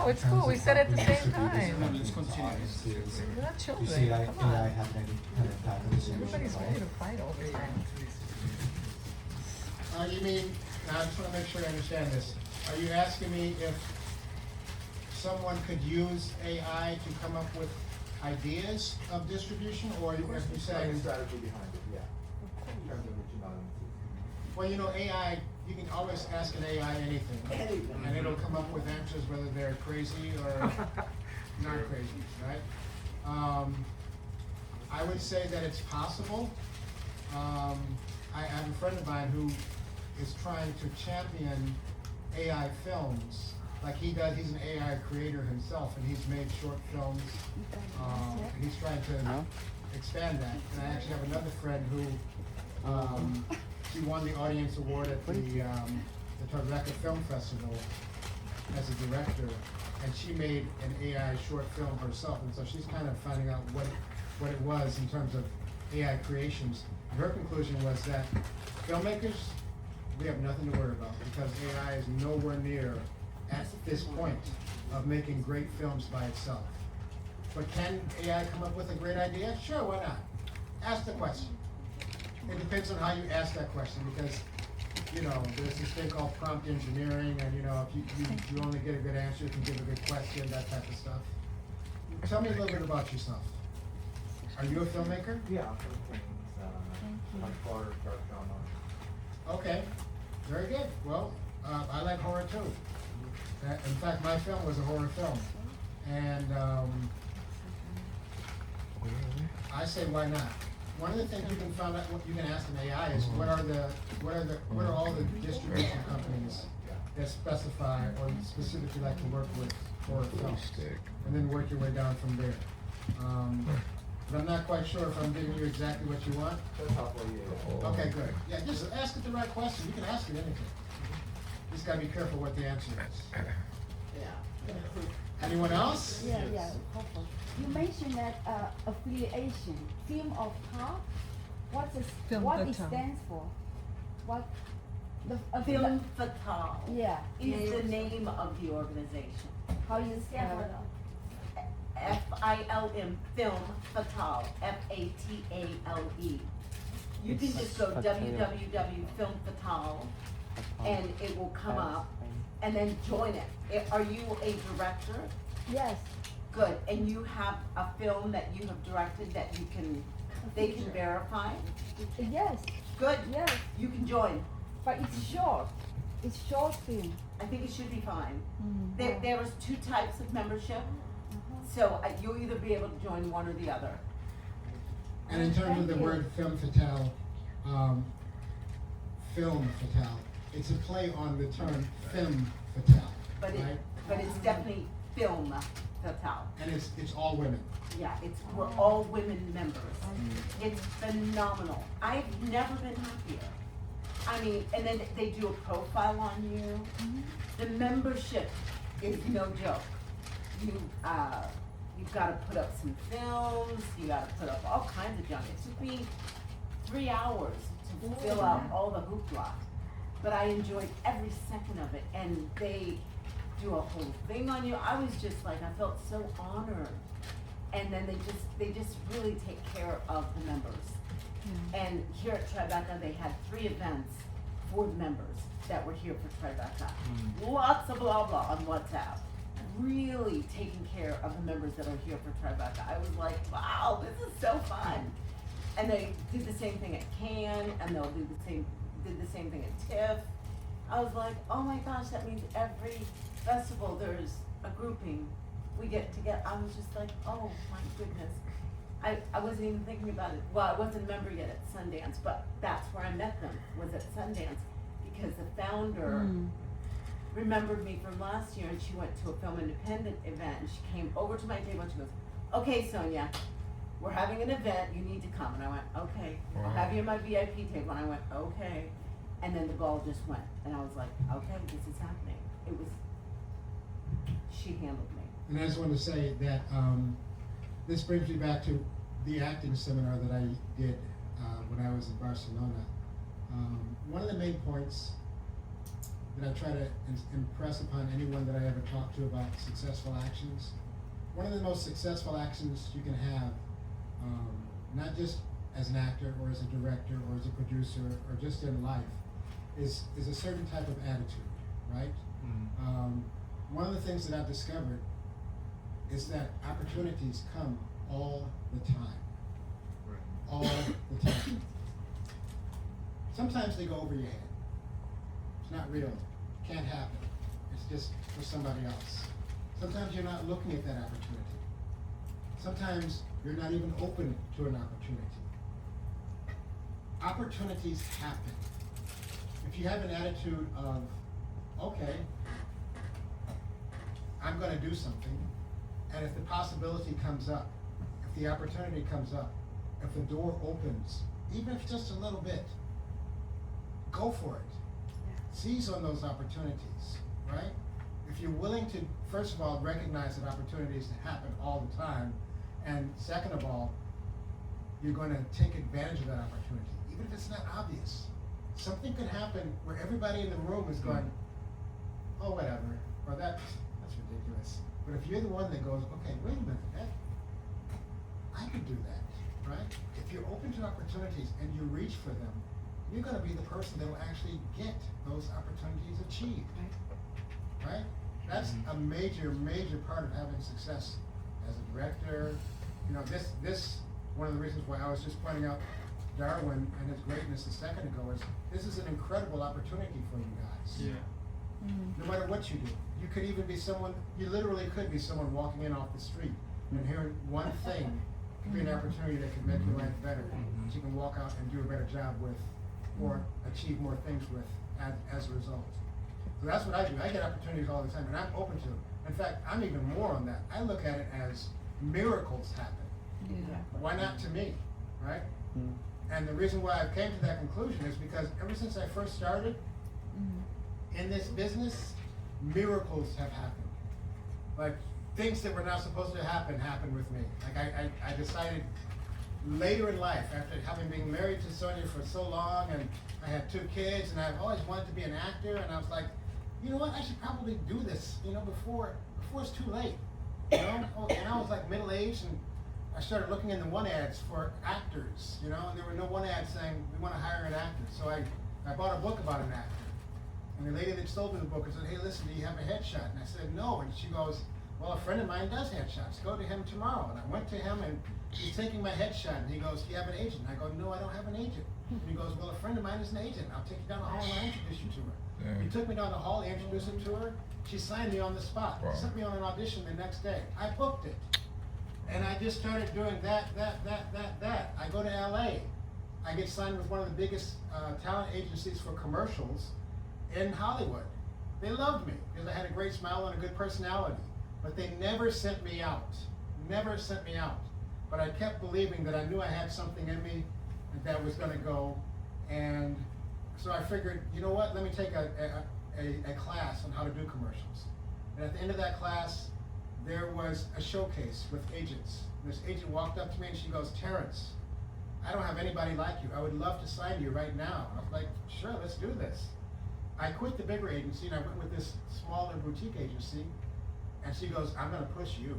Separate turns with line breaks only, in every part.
No, it's cool. We said at the same time.
Let's continue.
We're not
You
children.
see, AI
Come on.
has many kind of patterns.
Everybody's ready to fight all the time.
You mean, now I just wanna make sure I understand this. Are you asking me if someone could use AI to come up with ideas of distribution, or if you saying?
Strategy behind it, yeah. In terms of reaching audiences.
Well, you know, AI, you can always ask an AI anything.
Anything.
And it'll come up with answers whether they're crazy or not crazy, right? I would say that it's possible. I have a friend of mine who is trying to champion AI films. Like he's an AI creator himself, and he's made short films. And he's trying to expand that. And I actually have another friend who, she won the audience award at the Tribeca Film Festival as a director, and she made an AI short film herself, and so she's kind of finding out what it was in terms of AI creations. And her conclusion was that filmmakers, we have nothing to worry about because AI is nowhere near at this point of making great films by itself. But can AI come up with a great idea? Sure, why not? Ask the question. It depends on how you ask that question because, you know, there's this thing called prompt engineering, and you know, if you only get a good answer, you can give a good question, that type of stuff. Tell me a little bit about yourself. Are you a filmmaker?
Yeah, for things, like horror, dark drama.
Okay, very good. Well, I like horror too. In fact, my film was a horror film, and I say why not? One of the things you can find out, what you can ask an AI is what are all the distribution companies that specify or specifically like to work with horror films, and then work your way down from there. But I'm not quite sure if I'm giving you exactly what you want.
That's helpful, yeah.
Okay, good. Yeah, just ask it the right question. You can ask it anything. Just gotta be careful what the answer is.
Yeah.
Anyone else?
Yeah, hopeful. You mentioned that affiliation, film of thought. What it
Fatale.
stands for? What the
Film Fatale.
Yeah.
Is the name of the organization.
How you spell it?
F-I-L-M, Film Fatale, F-A-T-A-L-E. You can just go www.filmfatale and it will come up, and then join it. Are you a director?
Yes.
Good, and you have a film that you have directed that they can verify?
Yes.
Good,
Yes.
you can join.
But it's short. It's short film.
I think it should be fine.
Yeah.
There was 2 types of membership, so you'll either be able to join one or the other.
And in terms of the
Thank you.
word film fatale, it's a play on the term femme fatale,
But
right?
it's definitely Film Fatale.
And it's all women.
Yeah, we're all women members. It's phenomenal. I've never been happier. I mean, and then they do a profile on you. The membership is no joke. You've got to put up some films. You got to put up all kinds of junk. It took me 3 hours to fill out all the hoopla, but I enjoyed every second of it. And they do a whole thing on you. I was just like, I felt so honored. And then they just really take care of the members. And here at Tribeca, they had 3 events for the members that were here for Tribeca. Lots of blah blah on WhatsApp. Really taking care of the members that are here for Tribeca. I was like, wow, this is so fun. And they did the same thing at Cannes, and they'll did the same thing at TIFF. I was like, oh my gosh, that means every festival there's a grouping. We get together. I was just like, oh my goodness. I wasn't even thinking about it. Well, I wasn't a member yet at Sundance, but that's where I met them, was at Sundance, because the founder remembered me from last year, and she went to a Film Independent event, and she came over to my table and she goes, okay, Sonia, we're having an event, you need to come. And I went, okay, I'll have you in my VIP table. And I went, okay. And then the ball just went, and I was like, okay, this is happening. She handled me.
And I just want to say that this brings me back to the acting seminar that I did when I was in Barcelona. One of the main points that I try to impress upon anyone that I ever talk to about successful actions. One of the most successful actions you can have, not just as an actor or as a director or as a producer or just in life, is a certain type of attitude, right? One of the things that I've discovered is that opportunities come all the time. All the time. Sometimes they go over your head. It's not real. Can't happen. It's just for somebody else. Sometimes you're not looking at that opportunity. Sometimes you're not even open to an opportunity. Opportunities happen. If you have an attitude of, okay, I'm going to do something, and if the possibility comes up, if the opportunity comes up, if the door opens, even if just a little bit, go for it. Seize on those opportunities, right? If you're willing to, first of all, recognize that opportunities happen all the time, and second of all, you're going to take advantage of that opportunity, even if it's not obvious. Something could happen where everybody in the room is going, oh, whatever, or that's ridiculous. But if you're the one that goes, okay, wait a minute, I could do that, right? If you're open to opportunities and you reach for them, you're going to be the person that will actually get those opportunities achieved, right? That's a major, major part of having success as a director. You know, this one of the reasons why I was just pointing out Darwin and his greatness a second ago is this is an incredible opportunity for you guys.
Yeah.
No matter what you do, you could even be someone. You literally could be someone walking in off the street and hearing one thing could be an opportunity that could make your life better. That you can walk out and do a better job with, or achieve more things with as a result. So that's what I do. I get opportunities all the time, and I'm open to them. In fact, I'm even more on that. I look at it as miracles happen.
Yeah.
Why not to me, right? And the reason why I came to that conclusion is because ever since I first started in this business, miracles have happened. Like things that were not supposed to happen happened with me. Like I decided later in life, after having been married to Sonia for so long, and I had 2 kids, and I've always wanted to be an actor, and I was like, you know what, I should probably do this, you know, before it's too late. You know? And I was like middle-aged, and I started looking in the one ads for actors, you know, and there were no one ads saying we want to hire an actor. So I bought a book about an actor. And the lady that sold me the book said, hey, listen, do you have a headshot? And I said, no. And she goes, well, a friend of mine does headshots. Go to him tomorrow. And I went to him, and he's taking my headshot. And he goes, do you have an agent? And I go, no, I don't have an agent. And he goes, well, a friend of mine is an agent. I'll take you down the hall and I'll introduce you to her.
Yeah.
He took me down the hall, he introduced him to her. She signed me on the spot.
Wow.
Sent me on an audition the next day. I booked it. And I just started doing that. I go to LA. I get signed with one of the biggest talent agencies for commercials in Hollywood. They loved me because I had a great smile and a good personality. But they never sent me out. Never sent me out. But I kept believing that I knew I had something in me that was going to go. And so I figured, you know what, let me take a class on how to do commercials. And at the end of that class, there was a showcase with agents. This agent walked up to me and she goes, Terence, I don't have anybody like you. I would love to sign you right now. I was like, sure, let's do this. I quit the bigger agency and I went with this smaller boutique agency. And she goes, I'm going to push you.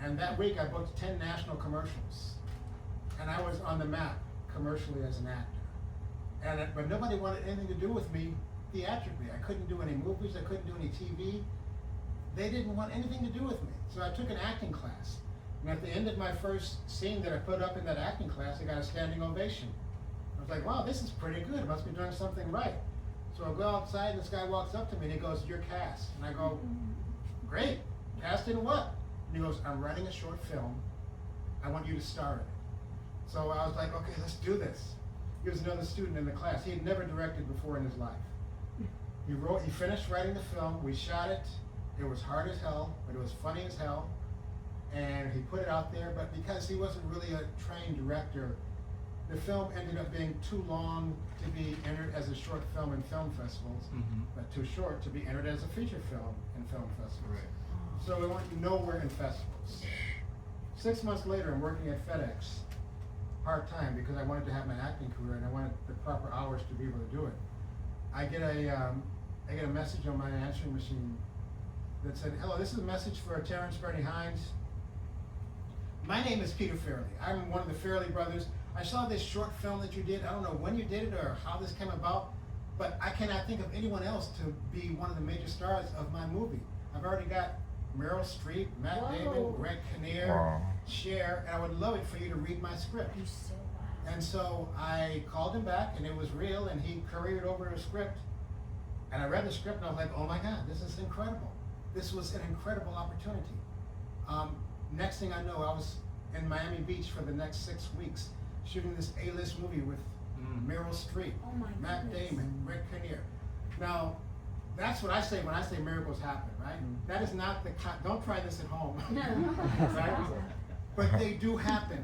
And that week I booked 10 national commercials. And I was on the map commercially as an actor. But nobody wanted anything to do with me theatrically. I couldn't do any movies, I couldn't do any TV. They didn't want anything to do with me. So I took an acting class. And at the end of my first scene that I put up in that acting class, I got a standing ovation. I was like, wow, this is pretty good. I must be doing something right. So I go outside and this guy walks up to me and he goes, you're cast. And I go, great. Cast in what? And he goes, I'm writing a short film. I want you to star in it. So I was like, okay, let's do this. He was another student in the class. He had never directed before in his life. He finished writing the film. We shot it. It was hard as hell, but it was funny as hell. And he put it out there, but because he wasn't really a trained director, the film ended up being too long to be entered as a short film in film festivals, but too short to be entered as a feature film in film festivals.
Right.
So we went nowhere in festivals. 6 months later, I'm working at FedEx part-time because I wanted to have my acting career and I wanted the proper hours to be able to do it. I get a I get a message on my answering machine that said, hello, this is a message for Terence Hines. My name is Peter Fairley. I'm one of the Fairley brothers. I saw this short film that you did. I don't know when you did it or how this came about, but I cannot think of anyone else to be one of the major stars of my movie. I've already got Meryl Streep, Matt Damon, Greg Kinnear, Cher, and I would love it for you to read my script. And so I called him back, and it was real, and he couriered over a script. And I read the script, and I was like, oh my God, this is incredible. This was an incredible opportunity. Next thing I know, I was in Miami Beach for the next 6 weeks, shooting this A-list movie with Meryl Streep, Matt Damon, Greg Kinnear. Now, that's what I say when I say miracles happen, right? That is not the, don't try this at home, right? But they do happen.